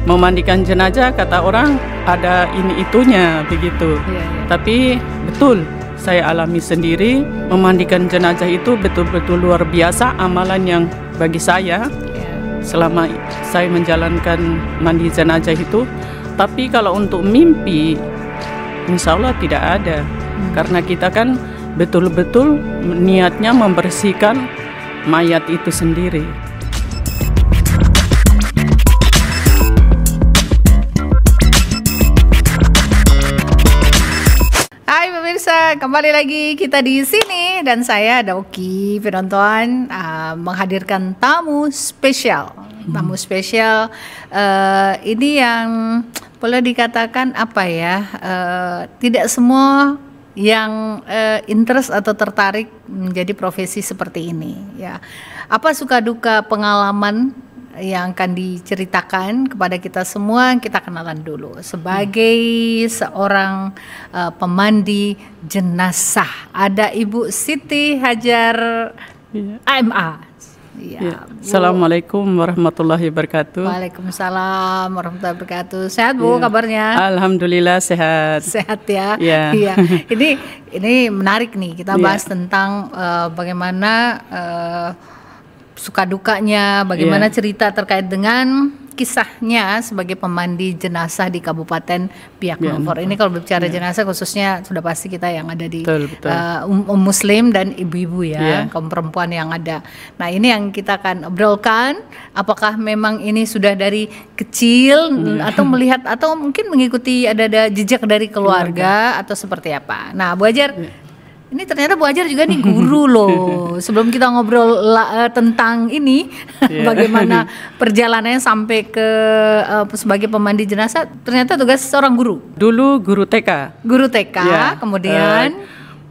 memandikan jenazah kata orang ada ini itunya begitu. Tapi betul saya alami sendiri, memandikan jenazah itu betul-betul luar biasa amalan yang bagi saya selama saya menjalankan mandi jenazah itu. Tapi kalau untuk mimpi, insya Allah tidak ada, karena kita kan betul-betul niatnya membersihkan mayat itu sendiri. Hai pemirsa, kembali lagi kita di sini dan saya ada Oki penonton menghadirkan tamu spesial. Ini yang boleh dikatakan apa ya? Tidak semua yang interest atau tertarik menjadi profesi seperti ini. Ya, apa suka duka pengalaman yang akan diceritakan kepada kita semua, kita kenalan dulu. Sebagai seorang pemandi jenazah, ada Ibu Siti Hajar MA. Ya. Assalamualaikum warahmatullahi wabarakatuh. Waalaikumsalam warahmatullahi wabarakatuh. Sehat Bu kabarnya? Alhamdulillah sehat. Sehat ya. Ya. Iya. Ini menarik nih, kita bahas tentang bagaimana suka dukanya, bagaimana cerita terkait dengan kisahnya sebagai pemandi jenazah di Kabupaten Biak Numfor. Ini kalau berbicara jenazah khususnya sudah pasti kita yang ada di Muslim dan ibu-ibu ya, kaum perempuan yang ada. Nah ini yang kita akan obrolkan, apakah memang ini sudah dari kecil atau melihat atau mungkin mengikuti ada jejak dari keluarga atau seperti apa. Nah Bu Hajar, ini ternyata Bu Hajar juga nih guru loh. Sebelum kita ngobrol tentang ini, bagaimana perjalanannya sampai ke sebagai pemandi jenazah, ternyata tugas seorang guru. Dulu guru TK. Guru TK, kemudian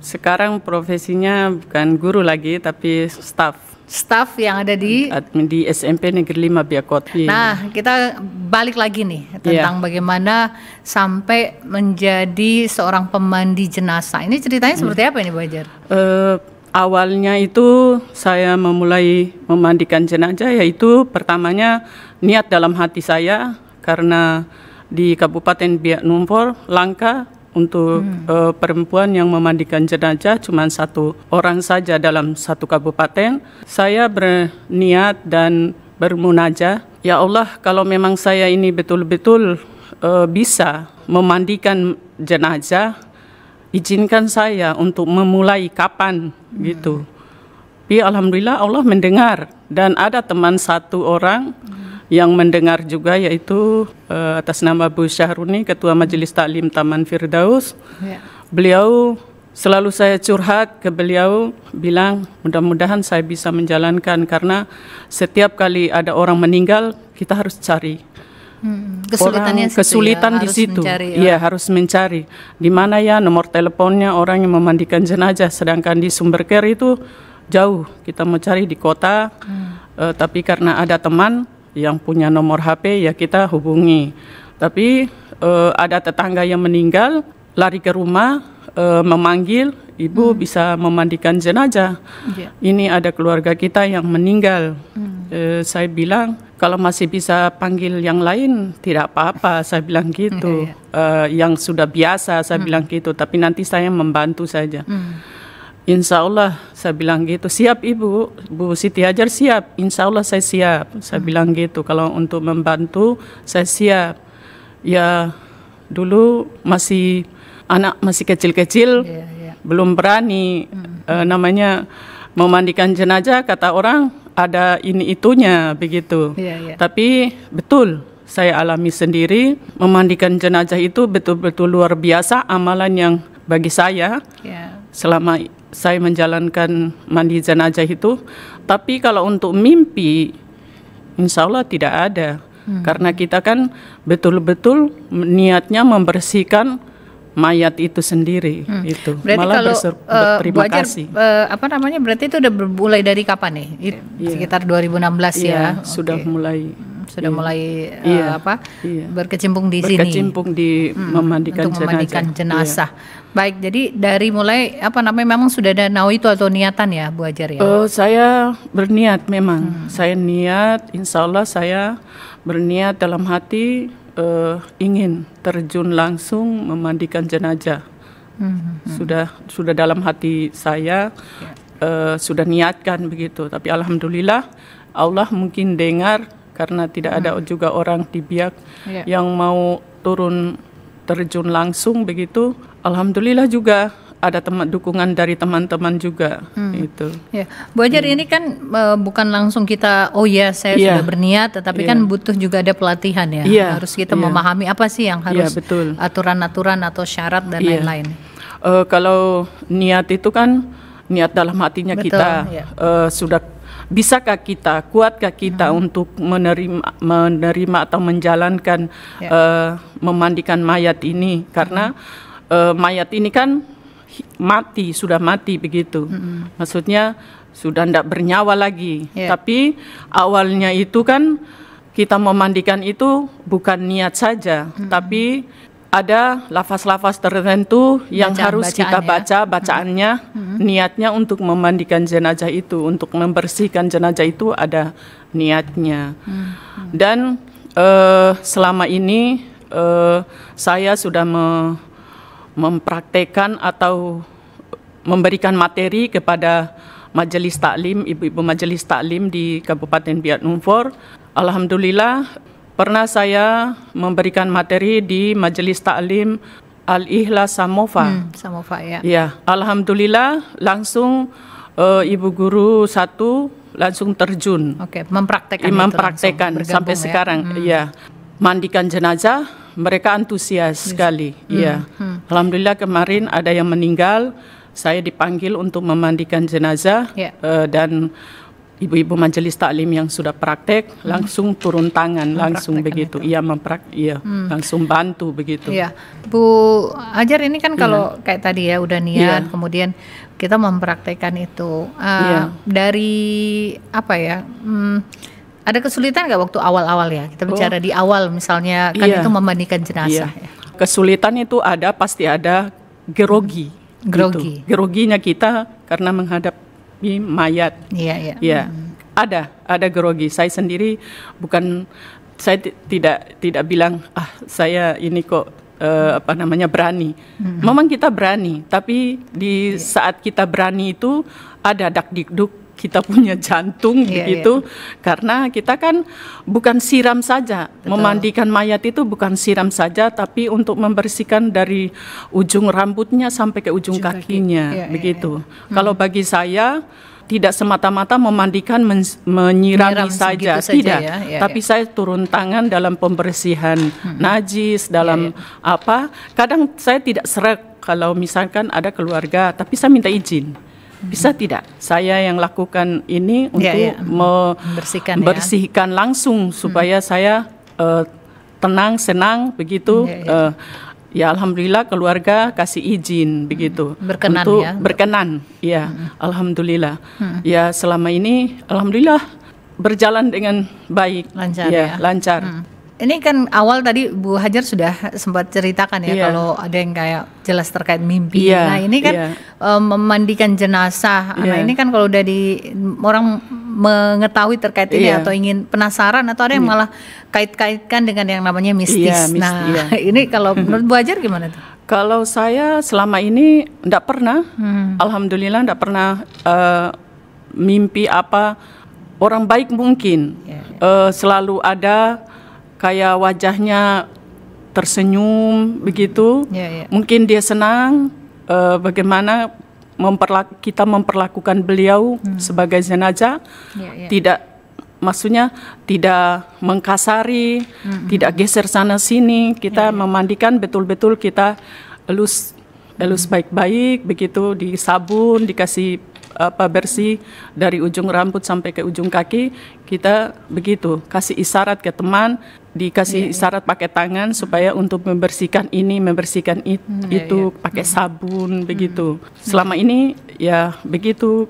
sekarang profesinya bukan guru lagi, tapi staf yang ada di SMP Negeri 5 Biakot. Nah, kita balik lagi nih tentang bagaimana sampai menjadi seorang pemandi jenazah. Ini ceritanya seperti apa ini Bu Hajar? Awalnya itu saya memulai memandikan jenazah, yaitu pertamanya niat dalam hati saya, karena di Kabupaten Biak Numfor langka untuk perempuan yang memandikan jenazah, cuma satu orang saja dalam satu kabupaten. Saya berniat dan bermunajah, ya Allah, kalau memang saya ini betul-betul bisa memandikan jenazah, izinkan saya untuk memulai kapan gitu. Tapi alhamdulillah Allah mendengar, dan ada teman satu orang yang mendengar juga, yaitu atas nama Bu Syahruni, Ketua Majelis Taklim Taman Firdaus. Beliau selalu saya curhat ke beliau, bilang mudah-mudahan saya bisa menjalankan, karena setiap kali ada orang meninggal kita harus cari. Kesulitan di situ, harus mencari di mana ya nomor teleponnya orang yang memandikan jenazah, sedangkan di Sumberker itu jauh, kita mau cari di kota. Tapi karena ada teman yang punya nomor HP, ya kita hubungi. Tapi ada tetangga yang meninggal, lari ke rumah, memanggil, ibu bisa memandikan jenazah. Ini ada keluarga kita yang meninggal. Saya bilang kalau masih bisa panggil yang lain tidak apa-apa, saya bilang gitu. Yang sudah biasa, saya bilang gitu, tapi nanti saya membantu saja. Insya Allah, saya bilang gitu, siap Ibu, Bu Siti Hajar siap, insya Allah saya siap, saya bilang gitu, kalau untuk membantu saya siap. Ya dulu anak masih kecil-kecil, belum berani, namanya memandikan jenazah, kata orang ada ini itunya begitu. Tapi betul, saya alami sendiri, memandikan jenazah itu betul-betul luar biasa amalan yang bagi saya selama saya menjalankan mandi jenazah itu. Tapi kalau untuk mimpi, insya Allah tidak ada, karena kita kan betul-betul niatnya membersihkan mayat itu sendiri. Itu berarti malah kalau berterima kasih. Berarti itu udah mulai dari kapan nih? Sekitar 2016 ya. Sudah mulai. sudah mulai Iya. berkecimpung di sini. Berkecimpung di memandikan untuk memandikan jenazah. Iya. Baik, jadi dari mulai memang sudah ada nawaitu atau niatan ya Bu Hajar ya? Saya berniat memang. Saya niat, insya Allah saya berniat dalam hati ingin terjun langsung memandikan jenazah. Sudah dalam hati saya sudah niatkan begitu. Tapi alhamdulillah Allah mungkin dengar karena tidak ada juga orang di Biak yang mau turun terjun langsung begitu. Alhamdulillah juga ada dukungan dari teman-teman juga itu. Ya, Bu Hajar ini kan bukan langsung kita saya sudah berniat, tetapi kan butuh juga ada pelatihan ya. Harus kita memahami apa sih yang harus aturan-aturan atau syarat dan lain-lain. Kalau niat itu kan niat dalam hatinya kita sudah bisakah kita, kuatkah kita untuk menerima atau menjalankan memandikan mayat ini karena mayat ini kan sudah mati begitu. Maksudnya sudah tidak bernyawa lagi. Tapi awalnya itu kan kita memandikan itu bukan niat saja, tapi ada lafaz-lafaz tertentu yang harus kita baca bacaannya, niatnya untuk memandikan jenazah itu, untuk membersihkan jenazah itu ada niatnya. Dan selama ini saya sudah mempraktekkan atau memberikan materi kepada majelis taklim, ibu-ibu majelis taklim di Kabupaten Biak Numfor. Alhamdulillah pernah saya memberikan materi di Majelis Taklim Al-Ikhlas Samofa. Samofa ya. Ya, alhamdulillah langsung ibu guru satu langsung terjun. Mempraktekkan sampai sekarang. Ya, mandikan jenazah mereka antusias sekali. Ya, alhamdulillah kemarin ada yang meninggal, saya dipanggil untuk memandikan jenazah dan ibu-ibu majelis taklim yang sudah praktek langsung turun tangan langsung begitu. Langsung bantu begitu. Iya. Bu Hajar ini kan kalau kayak tadi ya udah niat kemudian kita mempraktekkan itu. Dari ada kesulitan nggak waktu awal-awal ya? Kita bicara di awal misalnya kan itu memandikan jenazah ya. Kesulitan itu pasti ada grogi. Gitu. Groginya kita karena menghadapi mayat. Ada grogi. Saya sendiri saya tidak bilang saya ini kok berani. Memang kita berani, tapi di saat kita berani itu ada dak-dikduk kita punya jantung begitu. Karena kita kan bukan siram saja. Memandikan mayat itu bukan siram saja, tapi untuk membersihkan dari ujung rambutnya sampai ke ujung kakinya begitu. Kalau bagi saya tidak semata-mata memandikan menyirami saja, tidak. Tapi saya turun tangan dalam pembersihan najis, dalam kadang saya tidak seret kalau misalkan ada keluarga, tapi saya minta izin. Bisa tidak saya yang lakukan ini untuk membersihkan langsung supaya saya tenang, senang begitu. Ya alhamdulillah keluarga kasih izin begitu. Berkenan ya. Alhamdulillah. Ya selama ini alhamdulillah berjalan dengan baik. Lancar ya. Lancar. Ini kan awal tadi Bu Hajar sudah sempat ceritakan ya kalau ada yang kayak jelas terkait mimpi. Nah ini kan memandikan jenazah. Nah ini kan kalau udah orang mengetahui terkait ini atau ingin penasaran atau ada yang malah kait-kaitkan dengan yang namanya mistis. Ini kalau menurut Bu Hajar gimana tuh? Kalau saya selama ini enggak pernah, alhamdulillah enggak pernah mimpi apa. Orang baik mungkin selalu ada kayak wajahnya tersenyum begitu. Mungkin dia senang bagaimana kita memperlakukan beliau sebagai jenazah. Maksudnya tidak mengkasari, tidak geser sana sini. Kita memandikan betul-betul kita elus baik-baik begitu, di sabun, dikasih bersih dari ujung rambut sampai ke ujung kaki. Kita begitu kasih isyarat ke teman, dikasih isyarat pakai tangan supaya untuk membersihkan ini, membersihkan itu pakai sabun begitu. Selama ini ya begitu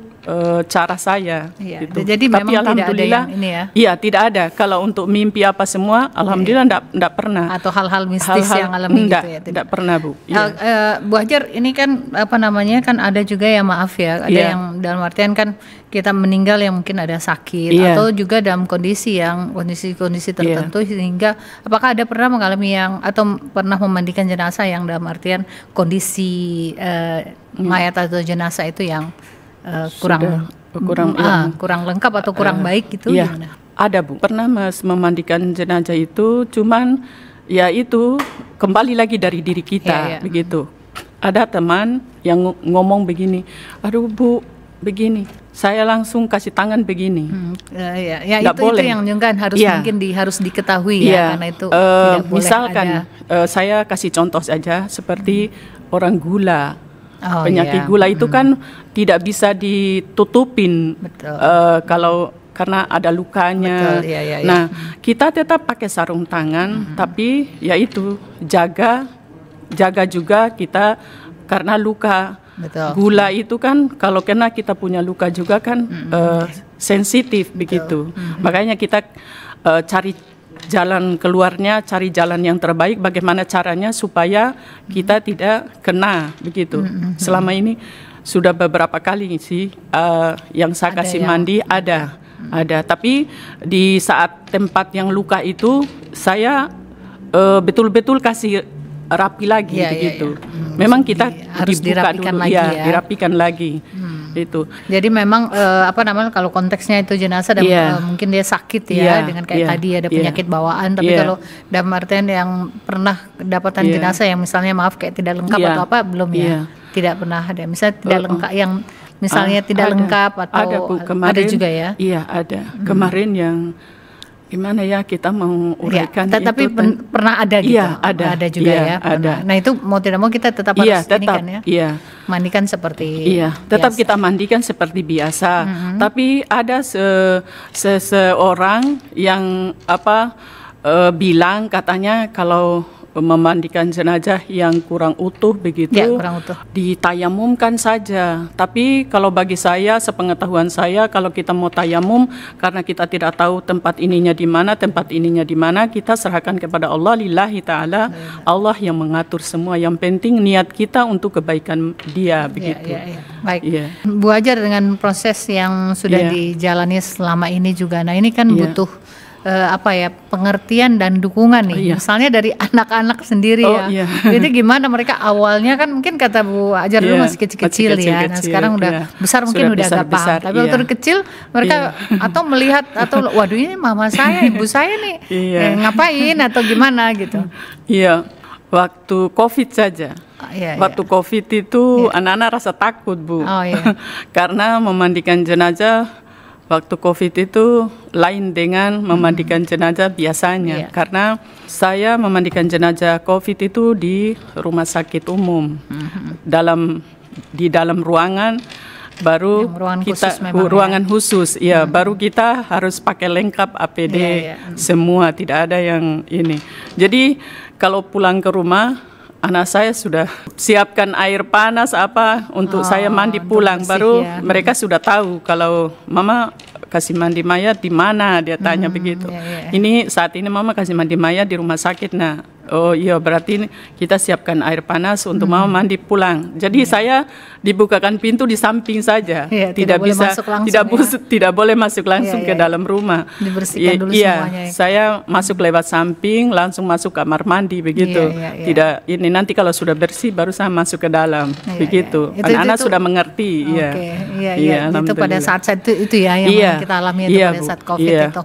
cara saya. Iya. Gitu. Jadi tapi memang alhamdulillah, tidak ada yang ini ya. Iya, tidak ada. Kalau untuk mimpi apa semua, alhamdulillah enggak pernah. Atau hal-hal mistis yang alami enggak, gitu ya. Tidak pernah, Bu. Iya. Bu Hajar, ini kan apa namanya, kan ada juga ya, maaf ya, ada yang dalam artian kan kita meninggal yang mungkin ada sakit atau juga dalam kondisi tertentu sehingga apakah ada pernah mengalami yang atau pernah memandikan jenazah yang dalam artian kondisi mayat atau jenazah itu yang kurang lengkap atau kurang baik gitu? Iya, gimana? ada, Bu. Pernah memandikan jenazah itu, cuman ya itu kembali lagi dari diri kita, begitu. Ada teman yang ngomong begini, aduh Bu, begini, saya langsung kasih tangan begini. Ya itu yang juga harus mungkin harus diketahui ya, karena itu tidak boleh. Misalkan saya kasih contoh saja seperti orang gula. Penyakit gula itu kan tidak bisa ditutupin karena ada lukanya. Betul, nah, kita tetap pakai sarung tangan, tapi ya itu jaga juga kita karena luka. Betul. Gula itu kan kalau kena kita punya luka juga kan sensitif begitu. Makanya kita cari jalan keluarnya, cari jalan yang terbaik bagaimana caranya supaya kita tidak kena begitu. Selama ini sudah beberapa kali sih yang saya kasih mandi ada, tapi di saat tempat yang luka itu saya betul-betul kasih rapi lagi begitu. Memang kita harus dirapikan lagi dirapikan lagi. Itu. Jadi memang kalau konteksnya itu jenazah dan mungkin dia sakit dengan kayak tadi ada penyakit bawaan, tapi kalau dalam artian yang pernah kedapatan jenazah yang misalnya maaf kayak tidak lengkap atau apa belum tidak pernah ada. Misalnya tidak lengkap yang misalnya tidak lengkap atau ada, Bu, kemarin, ada juga ya. Iya, ada. Kemarin yang gimana ya kita mau uraikan tapi itu pernah ada gitu. Ada juga ya. Ada. Nah, itu mau tidak mau kita tetap harus mandikan seperti tetap biasa. Kita mandikan seperti biasa. Tapi ada seseorang yang bilang katanya kalau memandikan jenazah yang kurang utuh begitu, ditayamumkan saja. Tapi kalau bagi saya, sepengetahuan saya, kalau kita mau tayamum karena kita tidak tahu tempat ininya di mana, kita serahkan kepada Allah, lillahi ta'ala. Allah yang mengatur semua. Yang penting niat kita untuk kebaikan dia begitu. Baik. Bu Hajar, dengan proses yang sudah dijalani selama ini juga, nah ini kan butuh pengertian dan dukungan nih. Misalnya dari anak-anak sendiri Jadi gimana mereka awalnya kan mungkin kata Bu Hajar dulu masih kecil-kecil ya. Nah, sekarang udah besar mungkin udah agak paham. Tapi waktu kecil mereka atau melihat atau waduh ini mama saya, ibu saya nih ngapain atau gimana gitu. Iya. Waktu COVID saja. Waktu COVID itu anak-anak rasa takut, Bu. Karena memandikan jenazah waktu COVID itu lain dengan memandikan jenazah biasanya. Karena saya memandikan jenazah COVID itu di rumah sakit umum. Di dalam ruangan baru ruangan khusus baru kita harus pakai lengkap APD semua, tidak ada yang ini. Jadi kalau pulang ke rumah anak saya sudah siapkan air panas untuk saya mandi pulang, baru mereka sudah tahu kalau mama kasih mandi mayat di mana, dia tanya begitu. Ini saat ini mama kasih mandi mayat di rumah sakit. Nah, oh iya berarti kita siapkan air panas untuk mama mandi pulang. Jadi saya dibukakan pintu di samping saja, tidak boleh masuk langsung ke dalam rumah. Dibersihkan dulu semuanya. Saya masuk lewat samping, langsung masuk kamar mandi begitu. Tidak ini nanti kalau sudah bersih baru saya masuk ke dalam begitu. Anak-anak sudah mengerti. Itu pada saat itu ya yang kita alami itu pada saat COVID itu.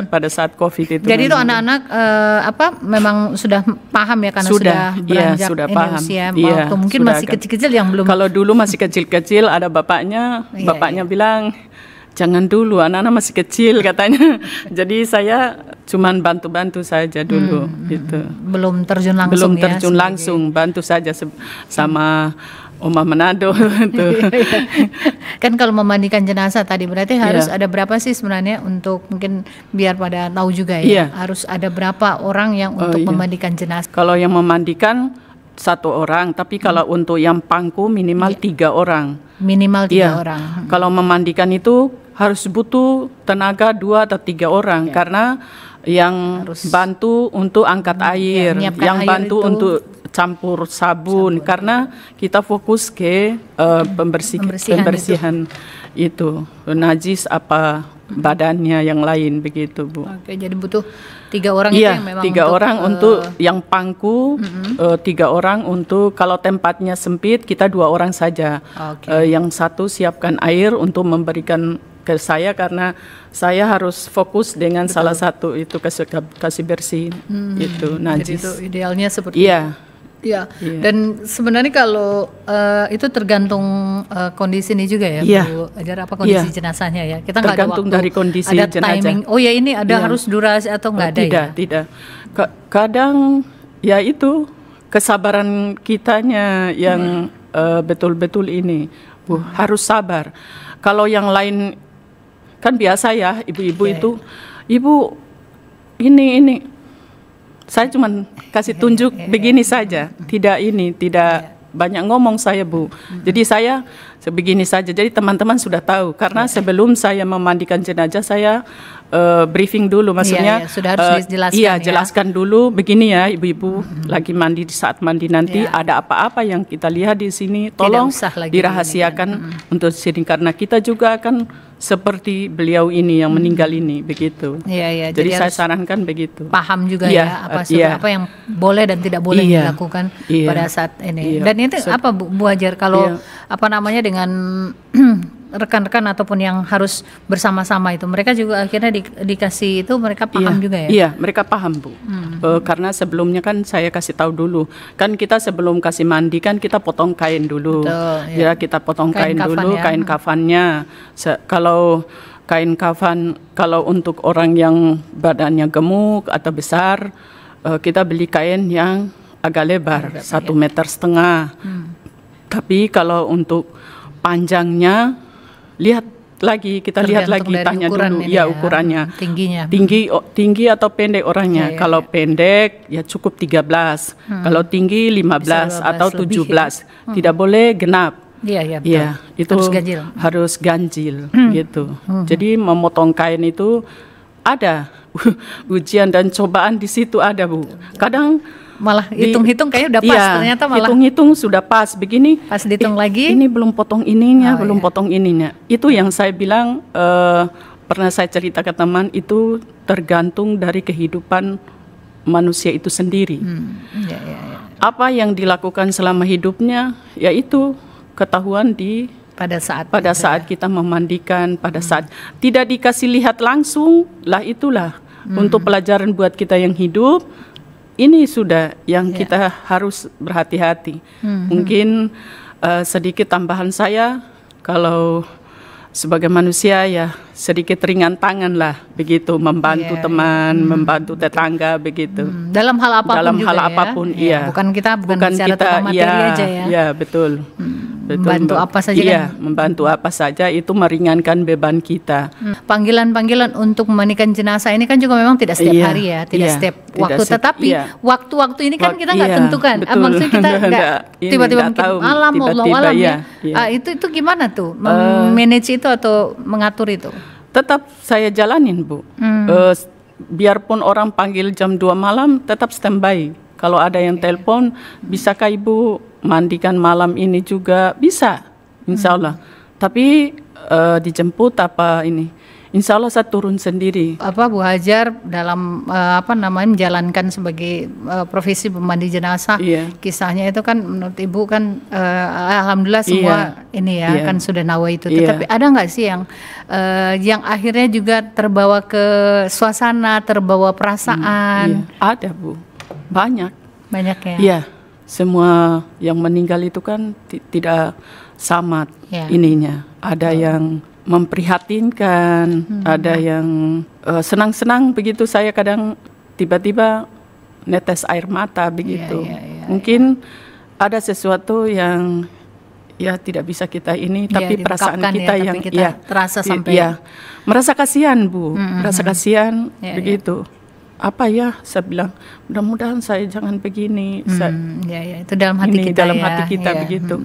Pada saat COVID itu. Jadi itu anak-anak memang sudah paham ya karena sudah beranjak sudah ini paham. usia waktu mungkin masih kecil-kecil yang belum. Kalau dulu masih kecil-kecil ada bapaknya bilang jangan dulu, anak-anak masih kecil katanya. Jadi saya cuman bantu-bantu saja dulu gitu. Belum terjun langsung bantu saja sama Oma Manado itu. Kan kalau memandikan jenazah tadi berarti harus ada berapa sih sebenarnya untuk mungkin biar pada tahu juga harus ada berapa orang yang untuk memandikan jenazah? Kalau yang memandikan 1 orang, tapi kalau untuk yang pangku minimal 3 orang. Minimal 3 Iya. orang. Kalau memandikan itu harus butuh tenaga 2 atau 3 orang karena yang bantu untuk angkat air, menyiapkan yang air bantu itu. untuk campur sabun karena kita fokus ke pembersihan itu najis apa badannya yang lain begitu, Bu. Oke, jadi butuh 3 orang itu Iya, yang memang 3 untuk, orang untuk yang pangku, 3 orang untuk kalau tempatnya sempit kita 2 orang saja. Oke. Yang satu siapkan air untuk memberikan ke saya karena saya harus fokus dengan salah satu itu kasih bersih itu Jadi najis. itu idealnya seperti Iya. Iya. Dan sebenarnya kalau itu tergantung kondisi ini juga ya, Iya. Bu Hajar, apa kondisi jenazahnya ya. Kita nggak ada Tergantung waktu, dari kondisi ada jenazah. timing. Oh ya ini ada harus durasi atau nggak ada ya? Tidak. Kadang ya itu kesabaran kitanya yang betul-betul ini, Bu, harus sabar. Kalau yang lain kan biasa ya, ibu-ibu itu, ibu ini. Saya cuma kasih tunjuk begini saja, tidak banyak ngomong saya, Bu. Jadi saya sebegini saja. Jadi teman-teman sudah tahu karena sebelum saya memandikan jenazah saya briefing dulu, maksudnya sudah harus dijelaskan jelaskan dulu begini ya, ibu-ibu lagi mandi saat mandi nanti ada apa-apa yang kita lihat di sini, tolong dirahasiakan untuk sini karena kita juga akan seperti beliau ini yang meninggal ini begitu. Iya. Jadi saya sarankan begitu. Paham juga apa yang boleh dan tidak boleh dilakukan pada saat ini. Dan itu apa Bu Hajar kalau apa namanya dengan rekan-rekan ataupun yang harus bersama-sama itu mereka juga akhirnya dikasih itu mereka paham juga ya? Iya, mereka paham, Bu. Karena sebelumnya kan saya kasih tahu dulu. Kan kita sebelum kasih mandi kan kita potong kain dulu. Betul, ya kita potong kain dulu, kain kafannya. Kalau kain kafan kalau untuk orang yang badannya gemuk atau besar kita beli kain yang agak lebar 1,5 meter. Tapi kalau untuk panjangnya kita lihat lagi tanya dulu ukurannya tinggi atau pendek orangnya. Kalau pendek ya cukup 13, kalau tinggi 15 atau 17 tidak boleh genap. Iya, itu harus ganjil gitu. Jadi memotong kain itu ada ujian dan cobaan di situ ada, Bu. Kadang malah hitung-hitung kayaknya udah pas, ternyata malah hitung-hitung sudah pas begini. Pas dihitung lagi, ini belum potong ininya, potong ininya. Itu yang saya bilang pernah saya cerita ke teman itu tergantung dari kehidupan manusia itu sendiri. Apa yang dilakukan selama hidupnya, yaitu ketahuan pada saat kita memandikan, pada saat tidak dikasih lihat langsung lah itulah untuk pelajaran buat kita yang hidup. Ini sudah yang kita harus berhati-hati. Mungkin sedikit tambahan saya, kalau sebagai manusia ya sedikit ringan tangan lah begitu, membantu teman, membantu tetangga begitu. Dalam hal apapun iya. Bukan bicara tentang materi aja ya. Iya, betul. Membantu apa saja kan? Membantu apa saja itu meringankan beban kita. Panggilan-panggilan untuk memandikan jenazah ini kan juga memang tidak setiap hari ya, tidak setiap waktu. Tetapi waktu-waktu ini kan kita nggak tentukan. Maksudnya kita nggak tiba-tiba mungkin malam, Allah ya. Itu gimana tuh manage itu atau mengatur itu? Tetap saya jalanin, Bu. Biarpun orang panggil jam 2 malam, tetap standby. Kalau ada yang telepon, bisakah Ibu mandikan malam ini juga? Bisa, insya Allah. Tapi dijemput apa ini? Insya Allah saya turun sendiri. Bu Hajar dalam menjalankan sebagai profesi pemandi jenazah, kisahnya itu kan menurut Ibu kan alhamdulillah semua ini ya kan sudah nawa itu. Tetapi ada nggak sih yang akhirnya juga terbawa ke suasana, terbawa perasaan? Ada, Bu. Banyak ya. Iya, semua yang meninggal itu kan tidak sama ininya. Ada yang memprihatinkan, ada yang senang-senang begitu. Saya kadang tiba-tiba netes air mata begitu. Mungkin ada sesuatu yang tidak bisa kita ini, tapi perasaan kita yang terasa sampai merasa kasihan, Bu, merasa kasihan begitu. Apa ya, saya bilang mudah-mudahan saya jangan begini. Itu dalam hati kita dalam hati kita begitu.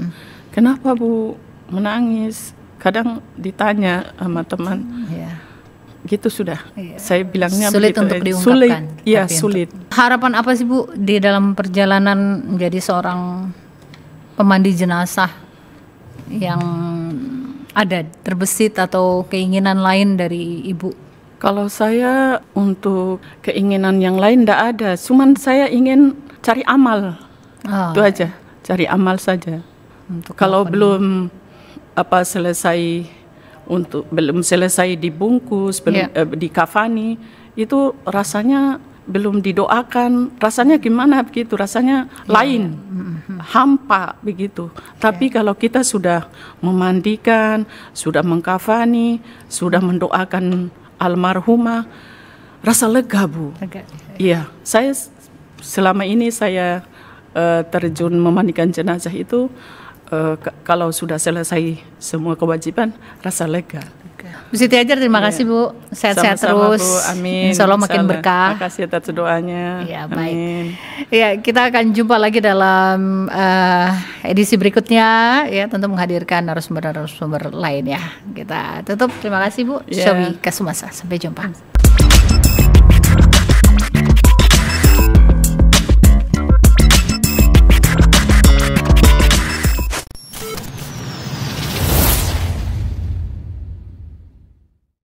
Kenapa, Bu? menangis. Kadang ditanya sama teman, gitu sudah. Saya bilangnya sulit begitu, untuk diungkapkan. Sulit, ya sulit. Harapan apa sih Bu di dalam perjalanan menjadi seorang pemandi jenazah yang ada terbesit atau keinginan lain dari Ibu? Kalau saya untuk keinginan yang lain tidak ada, cuman saya ingin cari amal, itu aja, cari amal saja. Kalau belum belum selesai dibungkus, belum dikafani, itu rasanya belum didoakan, rasanya gimana begitu, rasanya lain, hampa begitu. Tapi kalau kita sudah memandikan, sudah mengkafani, sudah mendoakan almarhumah, rasa lega Bu. Iya, saya selama ini saya terjun memandikan jenazah itu. Kalau sudah selesai semua kewajiban, rasa lega. Bu Siti Hajar, terima kasih Bu, sehat-sehat terus. Bu. Amin. Insya Allah makin berkah. Terima kasih atas doanya. Ya, baik. Ya, kita akan jumpa lagi dalam edisi berikutnya, ya, tentu menghadirkan narasumber lain ya. Kita tutup. Terima kasih Bu. Syawi Kasumasa. Sampai jumpa.